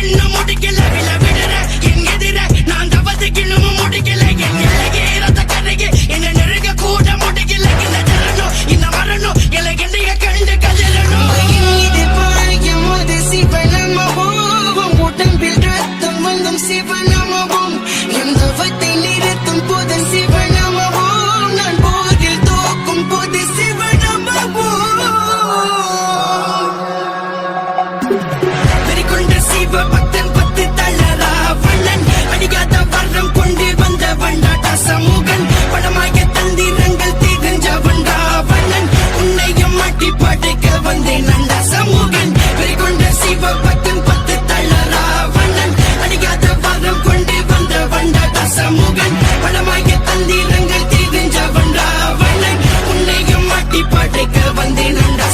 இன்னும் முடிக்கல வில விடுற என் எதிர நான் தவத்துக்கு இன்னும் முடிக்கல என் இலகே ரத்த கரைக்கு என்ன நெருங்க கூட முடிக்கல என்ன தரணும் இந்த மரணம் எல்லை கண்டிக கண்டு கதறணும் இது பாயும் அது சிவனமவும் உடம்பில் ரத்தம் வந்தும் சிவனமவும் என் தவத்தை நிறுத்தும் போது சிவனமவும் நான் போதில் தோக்கும் போது சிவனமவும் வெறிகொண்ட சிவ பக்தன் பத்து தளரா வண்ணன் அடிக்காத வர்ணம் கொண்டு வந்த வண்டாட்ட சமூகன் படமாய தந்திரங்கள் தெரிஞ்ச வண்டா வண்ணன் உன்னையும் மாட்டி படைக்க வந்தேன் நண்ட சமூகன் வெறிகொண்ட சிவ பக்தன் பத்து தளரா வண்ணன் அடிக்காத வர்ணம் கொண்டு வந்த வண்டாட்ட சமூகன் படமாய தந்திரங்கள் தெரிஞ்ச வண்டா வண்ணன் உன்னையும் மாட்டி படைக்க வந்தேன் நண்ட